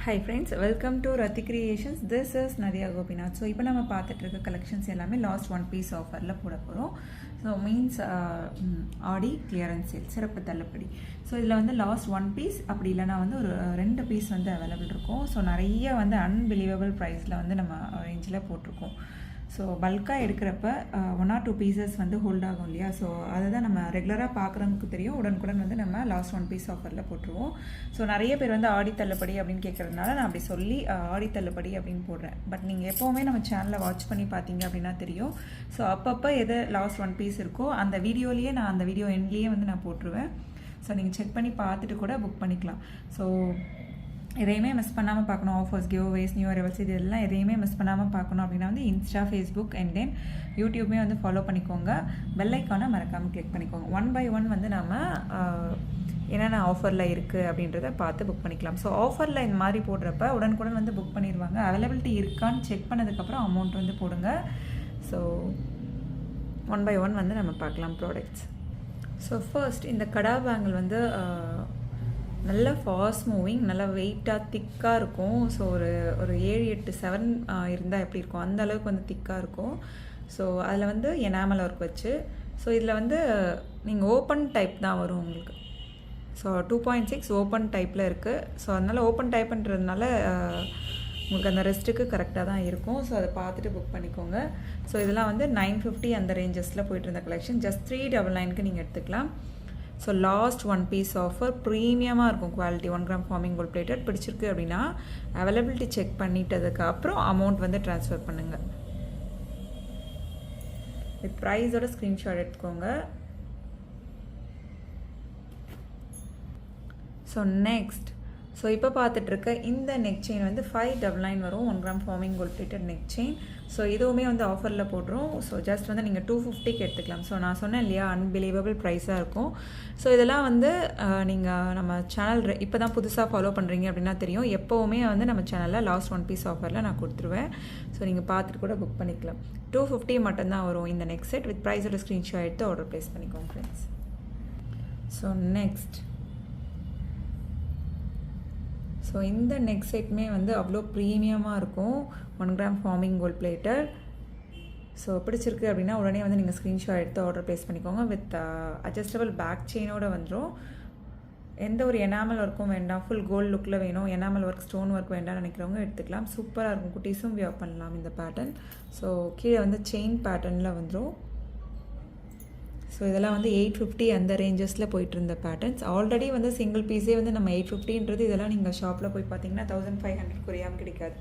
Hi friends, welcome to Rati Creations. This is Nadia Gopinath. So இப்போ நம்ம பார்த்துட்டு இருக்க கலெக்ஷன்ஸ் எல்லாமே லாஸ்ட் ஒன் பீஸ் ஆஃபரில் போட போகிறோம். ஸோ மீன்ஸ் ஆடி கிளியரன்ஸ் சேல் சிறப்பு தள்ளுபடி. ஸோ இதில் வந்து லாஸ்ட் ஒன் பீஸ் அப்படி இல்லைனா வந்து ஒரு 2 பீஸ் வந்து அவைலபிள் இருக்கும். ஸோ நிறைய வந்து அன்பிலீவபிள் ப்ரைஸில் வந்து நம்ம ரேஞ்சில் போட்டிருக்கோம். ஸோ பல்காக எடுக்கிறப்ப 1 or 2 பீசஸ் வந்து ஹோல்ட் ஆகும் இல்லையா. ஸோ அதை தான் நம்ம ரெகுலராக பார்க்குறவங்களுக்கு தெரியும். உடனுக்குடன் வந்து நம்ம லாஸ்ட் ஒன் பீஸ் ஆஃபரில் போட்டுருவோம். ஸோ நிறைய பேர் வந்து ஆடி தள்ளுபடி அப்படின்னு கேட்குறதுனால நான் அப்படி சொல்லி ஆடி தள்ளுபடி அப்படின்னு போடுறேன். பட் நீங்கள் எப்போவுமே நம்ம சேனலை வாட்ச் பண்ணி பார்த்தீங்க அப்படின்னா தெரியும். ஸோ அப்பப்போ எது லாஸ்ட் ஒன் பீஸ் இருக்கோ அந்த வீடியோலேயே நான் அந்த வீடியோ எண்ட்லேயே வந்து நான் போட்டுருவேன். ஸோ நீங்கள் செக் பண்ணி பார்த்துட்டு கூட புக் பண்ணிக்கலாம். ஸோ எதையுமே மிஸ் பண்ணாமல் பார்க்கணும். ஆஃபர்ஸ், கிவ்அவேஸ், நியூ அரைவல்ஸ் இது எல்லாம் எதையுமே மிஸ் பண்ணாமல் பார்க்கணும் அப்படின்னா வந்து இன்ஸ்டா, ஃபேஸ்புக் அண்ட் தென் யூடியூப்மே வந்து ஃபாலோ பண்ணிக்கோங்க. பெல் ஐக்கானை மறக்காமல் கிளிக் பண்ணிக்கோங்க. 1 by 1 வந்து நம்ம என்னென்ன ஆஃபரில் இருக்குது அப்படின்றத பார்த்து புக் பண்ணிக்கலாம். ஸோ ஆஃபரில் இந்த மாதிரி போடுறப்ப உடனுக்குடன் வந்து புக் பண்ணிடுவாங்க. அவைலபிலிட்டி இருக்கான்னு செக் பண்ணதுக்கப்புறம் அமௌண்ட் வந்து போடுங்க. ஸோ 1 by 1 வந்து நம்ம பார்க்கலாம் ப்ராடக்ட்ஸ். ஸோ ஃபர்ஸ்ட் இந்த கடா பேங்கிள் வந்து நல்ல ஃபாஸ்ட் மூவிங், நல்லா வெயிட்டாக திக்காக இருக்கும். ஸோ ஒரு 7, 8, 7 இருந்தால் எப்படி இருக்கும் அந்த அளவுக்கு வந்து திக்காக இருக்கும். ஸோ அதில் வந்து எனாமல் ஒர்க் வச்சு. ஸோ இதில் வந்து நீங்கள் ஓப்பன் டைப் தான் வரும் உங்களுக்கு. ஸோ 2.6 ஓப்பன் டைப்பில் இருக்குது. ஸோ அதனால் ஓப்பன் டைப்புன்றதுனால உங்களுக்கு அந்த ரெஸ்ட்டுக்கு கரெக்டாக தான் இருக்கும். ஸோ அதை பார்த்துட்டு புக் பண்ணிக்கோங்க. ஸோ இதெல்லாம் வந்து 950 அந்த ரேஞ்சஸில் போய்ட்டு இருந்த கலெக்ஷன். ஜஸ்ட் 399க்கு நீங்கள் எடுத்துக்கலாம். So last one piece offer ப்ரீமியமாக இருக்கும். Quality 1 gram forming gold plated பிடிச்சிருக்கு அப்படின்னா அவைலபிலிட்டி செக் பண்ணிட்டதுக்கு அப்புறம் அமௌண்ட் வந்து ட்ரான்ஸ்ஃபர் பண்ணுங்கள். வித் ப்ரைஸோட ஸ்க்ரீன்ஷாட் எடுத்துக்கோங்க. ஸோ நெக்ஸ்ட் இப்போ பார்த்துட்ருக்க இந்த நெக் செயின் வந்து 599 வரும். 1 gram forming gold plated neck chain. So இதுவுமே வந்து ஆஃபரில் போடுறோம். ஸோ ஜஸ்ட் வந்து நீங்கள் 250க்கு எடுத்துக்கலாம். ஸோ நான் சொன்னேன் இல்லையா, அன்பிலீவபிள் ப்ரைஸாக இருக்கும். ஸோ இதெல்லாம் வந்து நீங்கள் நம்ம சேனல் இப்போ தான் புதுசாக ஃபாலோ பண்ணுறீங்க அப்படின்னா தெரியும். எப்போவுமே வந்து நம்ம சேனலில் லாஸ்ட் ஒன் பீஸ் ஆஃபரில் நான் கொடுத்துருவேன். ஸோ நீங்கள் பார்த்துட்டு கூட புக் பண்ணிக்கலாம். 250 மட்டும்தான் வரும் இந்த நெக் செட். வித் ப்ரைஸோட ஸ்க்ரீன்ஷாட் எடுத்து ஆர்டர் ப்ளேஸ் பண்ணிக்கோங்க ஃப்ரெண்ட்ஸ். ஸோ நெக்ஸ்ட் இந்த நெக் செட்டுமே வந்து அவ்வளோ ப்ரீமியமாக இருக்கும். 1 gram forming gold plated. So பிடிச்சிருக்கு அப்படின்னா உடனே வந்து நீங்கள் ஸ்க்ரீன்ஷாட் எடுத்து ஆர்டர் ப்ளேஸ் பண்ணிக்கோங்க. வித் அட்ஜஸ்டபிள் பேக் செயினோடு வந்துடும். எந்த ஒரு எனாமல் ஒர்க்கும் வேண்டாம், ஃபுல் கோல்டு லுக்கில் வேணும், எனாமல் ஒர்க், ஸ்டோன் ஒர்க் வேண்டாம்னு நினைக்கிறவங்க எடுத்துக்கலாம். சூப்பராக இருக்கும். குட்டீஸும் வியர் பண்ணலாம் இந்த பேட்டர்ன். ஸோ கீழே வந்து செயின் பேட்டர்னில் வந்துடும். ஸோ இதெல்லாம் வந்து 850 அந்த ரேஞ்சஸில் போயிட்டு இருந்த பேட்டர்ன்ஸ். ஆல்ரெடி வந்து சிங்கிள் பீஸே வந்து நம்ம 850ன்றது இதெல்லாம் நீங்கள் ஷாப்பில் போய் பார்த்தீங்கன்னா 1500 குறையாமல் கிடைக்காது.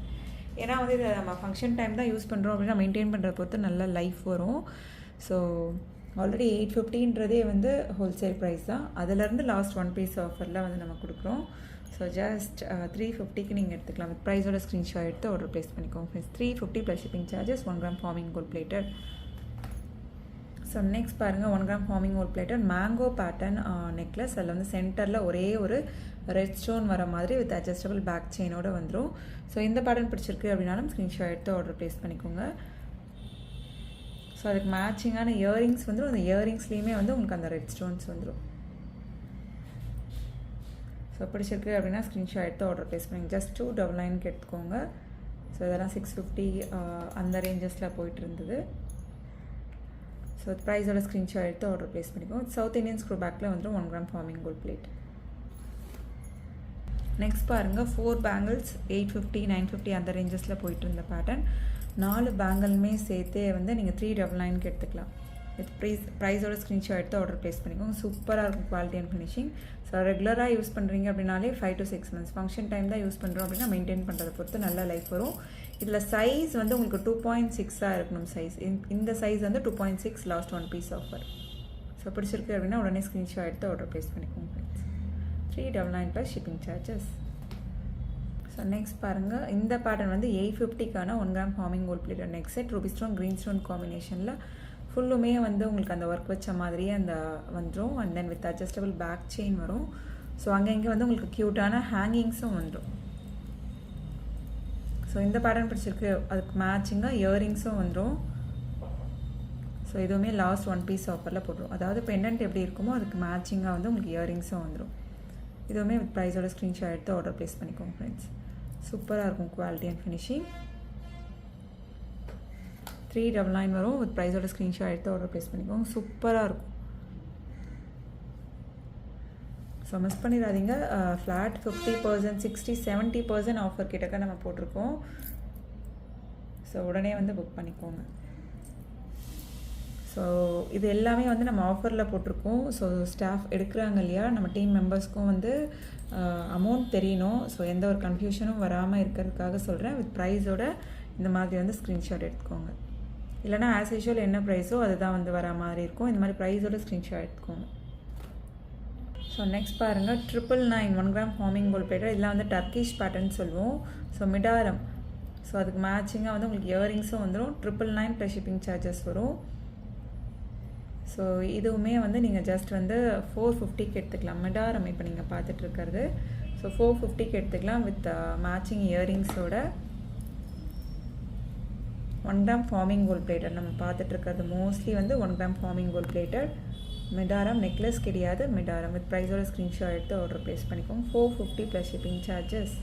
ஏன்னா வந்து இதை நம்ம ஃபங்க்ஷன் டைம் தான் யூஸ் பண்ணுறோம் அப்படின்னா மெயின்டைன் பண்ணுற பொறுத்து நல்ல லைஃப் வரும். ஸோ ஆல்ரெடி 850ன்றதே வந்து ஹோல்சேல் ப்ரைஸ் தான். அதிலேருந்து லாஸ்ட் ஒன் பீஸ் ஆஃபரில் வந்து நம்ம கொடுக்குறோம். ஸோ ஜஸ்ட் 350க்கு நீங்கள் எடுத்துக்கலாம். வித் ப்ரைஸோட ஸ்க்ரீன்ஷாட் எடுத்து ஆர்டர் ப்ளேஸ் பண்ணிக்கோங்க friends. 350 plus shipping charges. 1 gram forming gold plated. So next பாருங்கள், 1 gram forming gold plated mango pattern necklace. அதில் வந்து சென்டரில் ஒரே ஒரு ரெட் ஸ்டோன் வர மாதிரி வித் அட்ஜஸ்டபிள் பேக் செயினோடு வந்துடும். ஸோ இந்த பேட்டர்ன் பிடிச்சிருக்கு அப்படின்னாலும் ஸ்க்ரீன்ஷாட் எடுத்து ஆர்டர் ப்ளேஸ் பண்ணிக்கோங்க. ஸோ அதுக்கு மேட்சிங்கான இயரிங்ஸ் வந்துடும். அந்த இயரிங்ஸ்லேயுமே வந்து உங்களுக்கு அந்த ரெட் ஸ்டோன்ஸ் வந்துடும். ஸோ பிடிச்சிருக்கு அப்படின்னா ஸ்க்ரீன்ஷாட் எடுத்து ஆர்டர் ப்ளேஸ் பண்ணிங்க. ஜஸ்ட் 299க்கு எடுத்துக்கோங்க. ஸோ இதெல்லாம் 650 அந்த ரேஞ்சஸில் போயிட்டு இருந்தது. ஸோ ப்ரைஸோட ஸ்க்ரீன்ஷாட் எடுத்து ஆர்டர் ப்ளேஸ் பண்ணிக்கோங்க. சவுத் இந்தியன் ஸ்க்ரூ பேக்கில் வந்துடும் 1 gram forming gold plate. Next பாருங்கள், 4 பேங்கிள்ஸ் 850, 950 அந்த ரேஞ்சஸில் போயிட்டு இருந்த பேட்டர்ன். 4 பேங்கிளுமே சேர்த்தே வந்து நீங்கள் 399க்கு எடுத்துக்கலாம். வித் ப்ரைஸோட ஸ்க்ரீன்ஷாட் எடுத்து ஆர்டர் ப்ளேஸ் பண்ணிக்கோங்க. சூப்பராக இருக்கும் குவாலிட்டி அண்ட் ஃபினிஷிங். ஸோ ரெகுலராக யூஸ் பண்ணுறீங்க அப்படின்னாலே 5 to 6 months. ஃபங்க்ஷன் டைம் தான் யூஸ் பண்ணுறோம் அப்படின்னா மெயின்டைன் பண்ணுறதை பொறுத்து நல்ல லைஃப் வரும். இதில் சைஸ் வந்து உங்களுக்கு 2.6 இருக்கணும் சைஸ். இந்த சைஸ் வந்து 2.6 last one piece offer. So பிடிச்சிருக்கு அப்படின்னா உடனே ஸ்க்ரீன்ஷாட் எடுத்து ஆர்டர் ப்ளேஸ் பண்ணிக்கோங்க friends. 399 plus shipping charges. So next பாருங்கள், இந்த பேட்டர்ன் வந்து 850க்கான 1 gram forming gold plated neck set. Ruby stone, green stone காம்பினேஷனில் ஃபுல்லுமே வந்து உங்களுக்கு அந்த ஒர்க் வச்ச மாதிரியே அந்த வந்துடும். And then with adjustable back chain வரும். ஸோ அங்கே வந்து உங்களுக்கு க்யூட்டான ஹேங்கிங்ஸும் வந்துடும். ஸோ இந்த பேட்டர்ன் பிடிச்சிருக்கு, அதுக்கு மேட்சிங்காக இயரிங்ஸும் வந்துடும். ஸோ இதுவுமே லாஸ்ட் ஒன் பீஸ் ஆஃபரில் போட்டுரும். அதாவது பெண்டன்ட் எப்படி இருக்குமோ அதுக்கு மேட்சிங்காக வந்து உங்களுக்கு இயரிங்ஸும் வந்துடும். இதுவுமே வித் ப்ரைஸோட ஸ்க்ரீன்ஷாட் எடுத்து ஆர்டர் ப்ளேஸ் பண்ணிக்கோங்க ஃப்ரெண்ட்ஸ். சூப்பராக இருக்கும் குவாலிட்டி அண்ட் ஃபினிஷிங். 399 வரும். வித் ப்ரைஸோட ஸ்க்ரீன்ஷாட் எடுத்து ஆர்டர் ப்ளேஸ் பண்ணிக்கோங்க. சூப்பராக இருக்கும். ஸோ மிஸ் பண்ணிடாதீங்க. ஃப்ளாட் 50%, 60, 70% ஆஃபர் கிட்டக்க நம்ம போட்டிருக்கோம். ஸோ உடனே வந்து புக் பண்ணிக்கோங்க. ஸோ இது எல்லாமே வந்து நம்ம ஆஃபரில் போட்டிருக்கோம். ஸோ ஸ்டாஃப் எடுக்கிறாங்க இல்லையா, நம்ம டீம் மெம்பர்ஸ்க்கும் வந்து அமௌண்ட் தெரியணும். ஸோ எந்த ஒரு கன்ஃபியூஷனும் வராமல் இருக்கிறதுக்காக சொல்கிறேன். வித் ப்ரைஸோட இந்த மாதிரி வந்து ஸ்க்ரீன்ஷாட் எடுத்துக்கோங்க. இல்லைனா ஆஸ் யூஷுவல் என்ன ப்ரைஸோ அதுதான் வந்து வர மாதிரி இருக்கும். இந்த மாதிரி ப்ரைஸோட ஸ்க்ரீன்ஷாட் எடுத்துக்கோங்க. ஸோ நெக்ஸ்ட் பாருங்கள், 999 1 கிராம் ஃபார்மிங் கோல்ட் பிளேட்டர். இதெல்லாம் வந்து டர்க்கிஷ் பேட்டர்ன் சொல்லுவோம். ஸோ மிடாரம். ஸோ அதுக்கு மேட்சிங்காக வந்து உங்களுக்கு இயரிங்ஸும் வந்துடும். 999 ப்ளஸ் ஷிப்பிங் சார்ஜஸ் வரும். ஸோ இதுவுமே வந்து நீங்கள் ஜஸ்ட் வந்து 450க்கு எடுத்துக்கலாம். மிடாரம் இப்போ நீங்கள் பார்த்துட்ருக்கிறது. ஸோ 450க்கு எடுத்துக்கலாம் வித் மேட்சிங் இயரிங்ஸோட. 1 கிராம் ஃபார்மிங் கோல்ட் பிளேட்டர் நம்ம பார்த்துட்ருக்கிறது மோஸ்ட்லி வந்து 1 கிராம் ஃபார்மிங் கோல்ட் பிளேட்டர். மிடாரம் நெக்லஸ் கிடையாது, மிடாரம். வித் ப்ரைஸோட ஸ்க்ரீன்ஷாட் எடுத்து ஆர்டர் ப்ளேஸ் பண்ணிக்கோங்க. 450 ப்ளஸ் ஷிப்பிங் சார்ஜஸ்.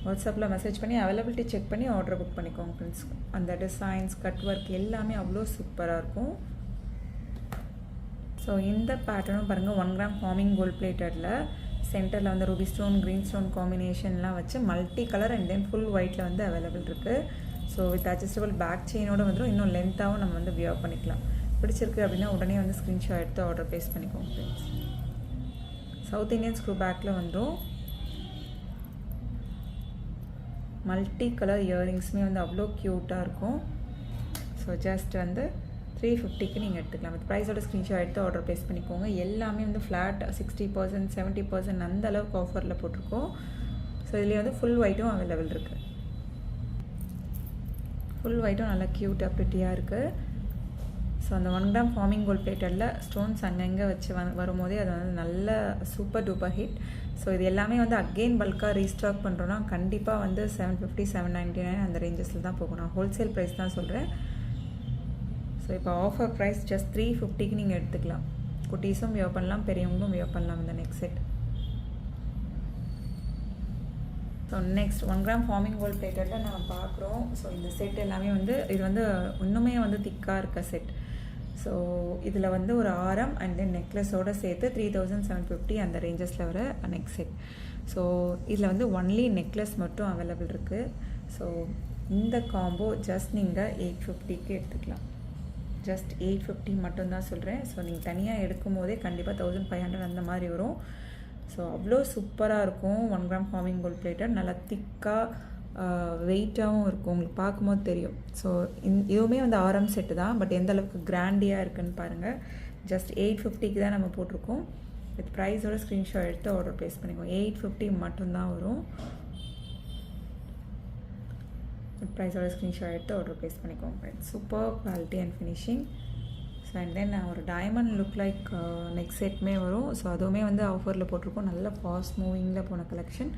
வாட்ஸ்அப்பில் மெசேஜ் பண்ணி அவைலபிலிட்டி செக் பண்ணி ஆர்டர் புக் பண்ணிக்கோங்க ஃப்ரெண்ட்ஸ். அந்த டிசைன்ஸ், கட் ஒர்க் எல்லாமே அவ்வளோ சூப்பராக இருக்கும். ஸோ இந்த பேட்டர்னும் பாருங்கள், 1 கிராம் ஃபார்மிங் கோல்ட் பிளேட்டரில் சென்டரில் வந்து ரூபி ஸ்டோன், க்ரீன் ஸ்டோன் காம்பினேஷன்லாம் வச்சு multi colour and then full ஒயிட்டில் வந்து அவைலபிள் இருக்குது. ஸோ வித் அட்ஜஸ்டபிள் பேக் செயினோடு வந்துடும். இன்னும் லென்த்தாகவும் நம்ம வந்து வியர் பண்ணிக்கலாம். பிடிச்சிருக்கு அப்படின்னா உடனே வந்து ஸ்க்ரீன்ஷாட் எடுத்து ஆர்டர் ப்ளேஸ் பண்ணிக்கோங்க ஃப்ரெண்ட்ஸ். சவுத் இந்தியன் ஸ்க்ரூ பேக்கில் வந்துடும். மல்டி கலர் இயரிங்ஸுமே வந்து அவ்வளோ க்யூட்டாக இருக்கும். ஸோ ஜஸ்ட் வந்து 350க்கு நீங்கள் எடுத்துக்கலாம். வித் ப்ரைஸோட ஸ்க்ரீன்ஷாட் எடுத்து ஆர்டர் ப்ளேஸ் பண்ணிக்கோங்க. எல்லாமே வந்து ஃப்ளாட் 60%, 70% அந்த அளவுக்கு ஆஃபரில் போட்டிருக்கோம். ஸோ இதுலேயே வந்து ஃபுல் ஒயிட்டும் அவைலபிள் இருக்குது. ஃபுல் ஒயிட்டும் நல்லா க்யூட்டாக ப்ரிட்டியாக இருக்குது. ஸோ அந்த 1 கிராம் ஃபார்மிங் கோல்ட் பிளேட்டரில் ஸ்டோன்ஸ் அங்கங்கே வச்சு வரும்போதே அது வந்து நல்ல சூப்பர் டூப்பர் ஹிட். ஸோ இது எல்லாமே வந்து அகெயின் பல்காக ரீஸ்டாக் பண்ணுறோன்னா கண்டிப்பாக வந்து 750, 799 அந்த ரேஞ்சஸில் தான் போகும். நான் ஹோல்சேல் ப்ரைஸ் தான் சொல்கிறேன். ஸோ இப்போ ஆஃபர் ப்ரைஸ் ஜஸ்ட் 350க்கு நீங்கள் எடுத்துக்கலாம். குட்டீஸும் வியர் பண்ணலாம், பெரியவங்களும் வியர் பண்ணலாம் இந்த next set. So next 1 gram forming gold பிளேட்டரில் நம்ம பார்க்குறோம். ஸோ இந்த செட் எல்லாமே வந்து இது வந்து இன்னுமே வந்து திக்காக இருக்க செட். ஸோ இதில் வந்து ஒரு ஆரம் அண்ட் தென் நெக்லஸோடு சேர்த்து 3750 அந்த ரேஞ்சஸில் வர நெக்ஸ்ட் செட். ஸோ இதில் வந்து ஒன்லி நெக்லஸ் மட்டும் அவைலபிள் இருக்குது. ஸோ இந்த காம்போ ஜஸ்ட் நீங்கள் 850க்கு எடுத்துக்கலாம். ஜஸ்ட் 850 மட்டும்தான் சொல்கிறேன். ஸோ நீங்கள் தனியாக எடுக்கும் போதே கண்டிப்பாக 1500 அந்த மாதிரி வரும். ஸோ அவ்வளோ சூப்பராக இருக்கும். 1 கிராம் ஃபார்மிங் கோல்ட் பிளேட்டர் நல்லா திக்காக வெயிட்டாகவும் இருக்கும். உங்களுக்கு பார்க்கும்போது தெரியும். ஸோ இதுவுமே வந்து ஆரம் செட்டு தான். பட் எந்த அளவுக்கு கிராண்டியாக இருக்குன்னு பாருங்கள். ஜஸ்ட் 850க்கு தான் நம்ம போட்டிருக்கோம். வித் ப்ரைஸோட ஸ்க்ரீன்ஷாட் எடுத்து ஆர்டர் ப்ளேஸ் பண்ணிக்கோங்க. 850 மட்டும்தான் வரும். வித் ப்ரைஸோட ஸ்க்ரீன்ஷாட் எடுத்து ஆர்டர் ப்ளேஸ் பண்ணிக்கோங்க. Super quality and finishing. So and then ஒரு டைமண்ட் லுக் லைக் நெக்ஸ்ட் செட்டுமே வரும். ஸோ அதுவுமே வந்து ஆஃபரில் போட்டிருக்கோம். நல்ல ஃபாஸ்ட் மூவிங்கில் போன கலெக்ஷன்.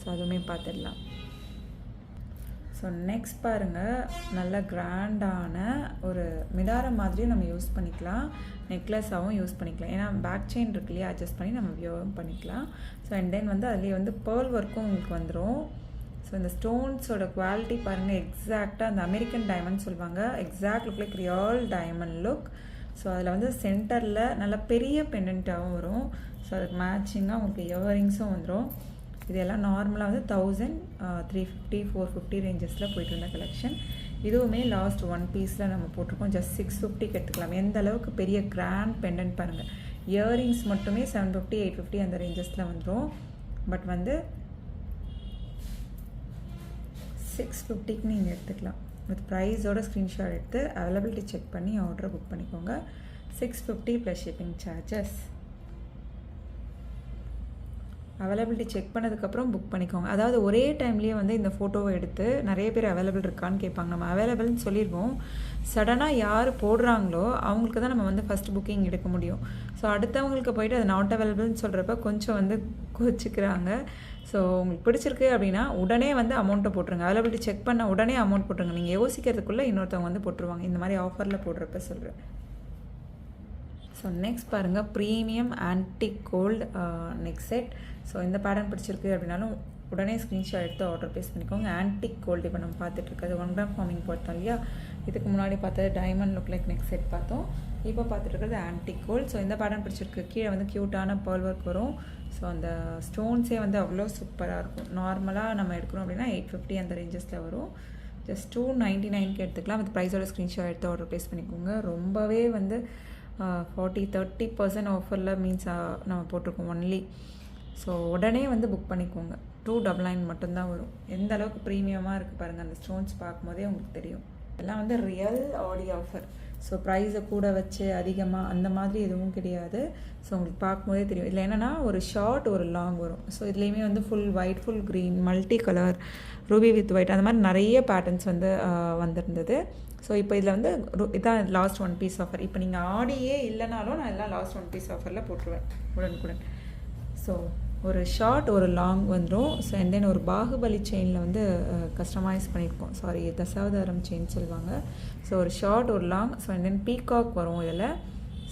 ஸோ அதுவுமே பார்த்துடலாம். ஸோ நெக்ஸ்ட் பாருங்கள், நல்ல கிராண்டான ஒரு மிடாரம் மாதிரியும் நம்ம யூஸ் பண்ணிக்கலாம், நெக்லஸாகவும் யூஸ் பண்ணிக்கலாம். ஏன்னா பேக் செயின் இருக்கு இல்லையா, அட்ஜஸ்ட் பண்ணி நம்ம வியரும் பண்ணிக்கலாம். ஸோ அண்ட் தென் வந்து அதுலேயே வந்து பேர்ல் ஒர்க்கும் உங்களுக்கு வந்துடும். ஸோ இந்த ஸ்டோன்ஸோட குவாலிட்டி பாருங்கள், எக்ஸாக்டாக அந்த அமெரிக்கன் டைமண்ட் சொல்லுவாங்க. Exact look like real diamond look. So அதில் வந்து சென்டரில் நல்ல பெரிய பெண்டன்ட்டாகவும் வரும். ஸோ அதுக்கு மேட்சிங்காக உங்களுக்கு இயரிங்ஸும் வந்துடும். இதெல்லாம் நார்மலாக வந்து 1000, 350, 450 ரேஞ்சஸில் போய்ட்டு இருந்த கலெக்ஷன். இதுவுமே லாஸ்ட் 1 பீஸில் நம்ம போட்டிருக்கோம். ஜஸ்ட் 650க்கு எடுத்துக்கலாம். எந்த அளவுக்கு பெரிய கிராண்ட் பெண்டன்ட் பாருங்கள். இயரிங்ஸ் மட்டுமே 750, 850 அந்த ரேஞ்சஸில் வந்துடும். பட் வந்து 650க்கு நீங்கள் எடுத்துக்கலாம். வித் ப்ரைஸோட ஸ்க்ரீன்ஷாட் எடுத்து அவைலபிலிட்டி செக் பண்ணி ஆர்டரை புக் பண்ணிக்கோங்க. 650 plus shipping charges. Availability check பண்ணதுக்கப்புறம் புக் பண்ணிக்கோங்க. அதாவது ஒரே டைம்லேயே வந்து இந்த ஃபோட்டோவை எடுத்து நிறைய பேர் அவைலபிள் இருக்கான்னு கேட்பாங்க. நம்ம அவைலபிள்னு சொல்லிடுவோம். சடனாக யார் போடுறாங்களோ அவங்களுக்கு தான் நம்ம வந்து ஃபஸ்ட் புக்கிங் எடுக்க முடியும். ஸோ அடுத்தவங்களுக்கு போய்ட்டு அது நாட் அவைலபிள்னு சொல்கிறப்ப கொஞ்சம் வந்து கோச்சிக்கிறாங்க. ஸோ உங்களுக்கு பிடிச்சிருக்கு அப்படின்னா உடனே வந்து அமௌண்ட்டை போட்டுருங்க. அவைலபிலிட்டி செக் பண்ண உடனே அமௌண்ட் போட்டுருங்க. நீங்கள் யோசிக்கிறதுக்குள்ளே இன்னொருத்தவங்க வந்து போட்டுருவாங்க. இந்த மாதிரி ஆஃபரில் போடுறப்ப சொல்கிறேன். ஸோ நெக்ஸ்ட் பாருங்கள், premium antique gold neck set. So இந்த பேட்டர்ன் பிடிச்சிருக்கு அப்படின்னாலும் உடனே ஸ்க்ரீன்ஷாட் எடுத்து ஆர்டர் ப்ளேஸ் பண்ணிக்கோங்க. ஆன்டிக் கோல்டு இப்போ நம்ம பார்த்துட்ருக்காது 1 கிராம் ஃபார்மிங் பார்த்தோம் இல்லையா, இதுக்கு முன்னாடி பார்த்தது diamond look like neck set பார்த்தோம். இப்போ பார்த்துட்ருக்கிறது ஆன்டிக் கோல்டு. ஸோ இந்த பேட்டர்ன் பிடிச்சிருக்கு. கீழே வந்து க்யூட்டான பேர்ல் ஒர்க் வரும். ஸோ அந்த ஸ்டோன்ஸே வந்து அவ்வளோ சூப்பராக இருக்கும். நார்மலாக நம்ம எடுக்கணும் அப்படின்னா 850 அந்த ரேஞ்சஸில் வரும். ஜஸ்ட் 299க்கு எடுத்துக்கலாம். வித் ப்ரைஸோட ஸ்க்ரீன்ஷாட் எடுத்து ஆர்டர் ப்ளேஸ் பண்ணிக்கோங்க. ரொம்பவே வந்து 40-30% ஆஃபரில் மீன்ஸ் நம்ம போட்டிருக்கோம் ஒன்லி. ஸோ உடனே வந்து புக் பண்ணிக்கோங்க. 299 மட்டும்தான் வரும். எந்த அளவுக்கு ப்ரீமியமாக இருக்குது பாருங்கள், அந்த ஸ்டோன்ஸ் பார்க்கும்போதே உங்களுக்கு தெரியும். இதெல்லாம் வந்து ரியல் ஆடி ஆஃபர். ஸோ ப்ரைஸை கூட வச்சு அதிகமாக அந்த மாதிரி எதுவும் கிடையாது. ஸோ உங்களுக்கு பார்க்கும்போதே தெரியும். இதில் என்னென்னா ஒரு ஷார்ட் ஒரு லாங் வரும். ஸோ இதுலேயுமே வந்து full white, full green, multi colour, Ruby with white அந்த மாதிரி நிறைய பேட்டர்ன்ஸ் வந்து வந்திருந்தது. ஸோ இப்போ இதில் வந்து இதான் லாஸ்ட் 1 பீஸ் ஆஃபர். இப்போ நீங்கள் ஆடியே இல்லைனாலும் நான் எல்லாம் லாஸ்ட் 1 பீஸ் ஆஃபரில் போட்டுருவேன் உடனுக்குடன். ஸோ ஒரு ஷார்ட் ஒரு லாங் வந்துடும். ஸோ அண்ட் தென் ஒரு பாகுபலி செயினில் வந்து கஸ்டமைஸ் பண்ணியிருக்கோம். சாரி, தசாவதாரம் செயின் சொல்லுவாங்க. ஸோ ஒரு ஷார்ட் ஒரு long. So and then peacock வரும் இதில்.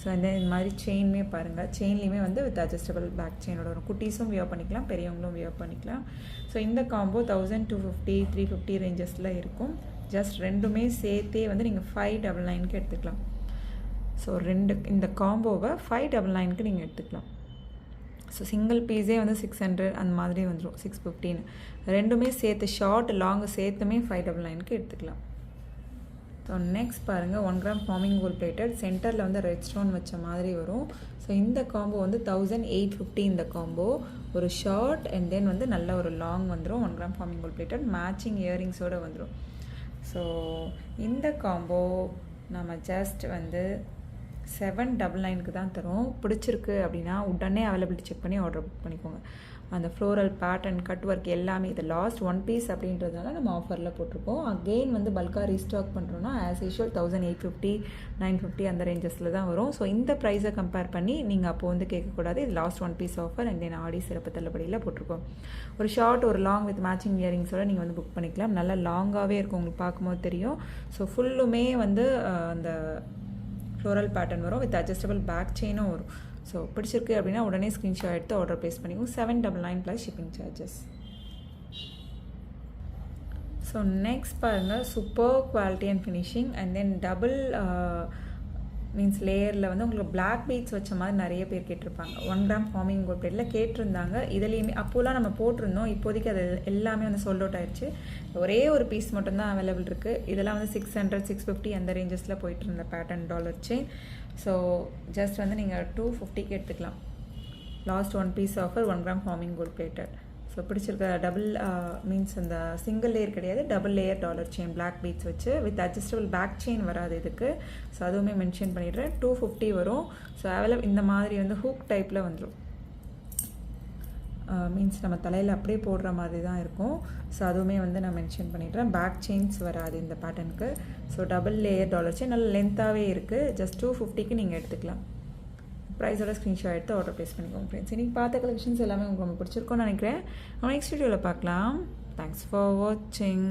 ஸோ அண்ட் தென் இந்த மாதிரி செயினுமே பாருங்கள், செயின்லேயுமே வந்து வித் அட்ஜஸ்டபிள் பேக் செயினோட வரும். குட்டீஸும் வியர் பண்ணிக்கலாம், பெரியவங்களும் வியர் பண்ணிக்கலாம். ஸோ இந்த காம்போ 1250 350 ரேஞ்சஸில் இருக்கும். ஜஸ்ட் ரெண்டுமே சேர்த்தே வந்து நீங்கள் 599க்கு எடுத்துக்கலாம். ஸோ இந்த காம்போவை 599க்கு நீங்கள் எடுத்துக்கலாம். ஸோ சிங்கிள் பீஸே வந்து 600 அந்த மாதிரி வந்துடும், 650. ரெண்டுமே சேர்த்து ஷார்ட் லாங் சேர்த்துமே 599க்கு எடுத்துக்கலாம். ஸோ நெக்ஸ்ட் பாருங்கள் 1 கிராம் ஃபார்மிங் கோல்ட் பிளேட்டட், சென்டரில் வந்து ரெட் ஸ்டோன் வச்ச மாதிரி வரும். ஸோ இந்த காம்போ வந்து 1850. இந்த காம்போ ஒரு ஷார்ட் அண்ட் தென் வந்து நல்ல ஒரு லாங் வந்துடும். 1 gram forming gold plated matching இயரிங்ஸோடு வந்துடும். ஸோ இந்த காம்போ நம்ம ஜஸ்ட் வந்து 799க்கு தான் தரும். பிடிச்சிருக்கு அப்படின்னா உடனே அவைலபிலிட்டி செக் பண்ணி ஆர்டர் புக் பண்ணிக்கோங்க. அந்த ஃப்ளோரல் பேட்டர்ன், கட் ஒர்க் எல்லாமே இது லாஸ்ட் 1 பீஸ் அப்படின்றதுனால நம்ம ஆஃபரில் போட்டிருக்கோம். அகெயின் வந்து பல்காக ரீஸ்டாக் பண்ணுறோன்னா ஆஸ் யூஷுவல் 1850 950 அந்த ரேஞ்சஸில் தான் வரும். ஸோ இந்த ப்ரைஸை கம்பேர் பண்ணி நீங்கள் அப்போ வந்து கேட்கக்கூடாது. இது last 1 piece offer and then ஆடி சிறப்பு தள்ளுபடியில் போட்டிருக்கோம். ஒரு ஷார்ட் ஒரு லாங் வித் மேட்சிங் இயரிங்ஸோடு நீங்கள் வந்து புக் பண்ணிக்கலாம். நல்லா லாங்காகவே இருக்கும், உங்களுக்கு பார்க்கும்போது தெரியும். ஸோ ஃபுல்லுமே வந்து அந்த ஃப்ளோரல் பேட்டர்ன் வரும், வித் அட்ஜஸ்டபிள் பேக் செயினும் வரும். ஸோ பிடிச்சிருக்கு அப்படின்னா உடனே ஸ்க்ரீன்ஷாட் எடுத்து ஆர்டர் ப்ளேஸ் பண்ணிக்கோங்க. 799 plus shipping charges. So next பாருங்கள், super quality and finishing and then double means லேயரில் வந்து உங்களுக்கு பிளாக் பீட்ஸ் வச்ச மாதிரி நிறைய பேர் கேட்டிருப்பாங்க. 1 கிராம் ஃபார்மிங் கோல்ட் பிளேட்டில் கேட்டிருந்தாங்க. இதுலேயுமே அப்போலாம் நம்ம போட்டிருந்தோம். இப்போதைக்கு அது எல்லாமே வந்து சோல்ட் அவுட் ஆயிடுச்சு. ஒரே ஒரு பீஸ் மட்டும்தான் அவைலபிள் இருக்குது. இதெல்லாம் வந்து 600 650 அந்த ரேஞ்சஸில் போயிட்டு இருந்த pattern dollar chain. So just வந்து நீங்கள் 250க்கு எடுத்துக்கலாம். Last 1 piece offer 1 gram forming gold plated. So பிடிச்சிருக்க டபுள் மீன்ஸ் அந்த சிங்கிள் லேயர் கிடையாது, double layer dollar chain black beads வச்சு வித் அட்ஜஸ்டபிள் பேக் செயின் வராது இதுக்கு. ஸோ அதுவுமே மென்ஷன் பண்ணிடுறேன். 250 வரும். ஸோ அவைலபிள் இந்த மாதிரி வந்து ஹூக் டைப்பில் வந்துடும். மீன்ஸ் நம்ம தலையில் அப்படியே போடுற மாதிரி தான் இருக்கும். ஸோ அதுவுமே வந்து நான் மென்ஷன் பண்ணிடுறேன். பேக் செயின்ஸ் வராது இந்த பேட்டர்னுக்கு. So double layer dollar chain நல்ல லென்த்தாகவே இருக்குது. ஜஸ்ட் 250க்கு நீங்கள் எடுத்துக்கலாம். ப்ரைஸோட ஸ்க்ரீன்ஷாட் எடுத்து ஆர்டர் ப்ளேஸ் பண்ணிக்கோங்க ஃப்ரெண்ட்ஸ். இன்றைக்கி பார்த்த கலெக்ஷன்ஸ் எல்லாமே உங்களுக்கு ரொம்ப பிடிச்சிருக்கோன்னு நினைக்கிறேன். நம்ம நெக்ஸ்ட் வீடியோவில் பார்க்கலாம். தேங்க்ஸ் ஃபார் வாட்சிங்.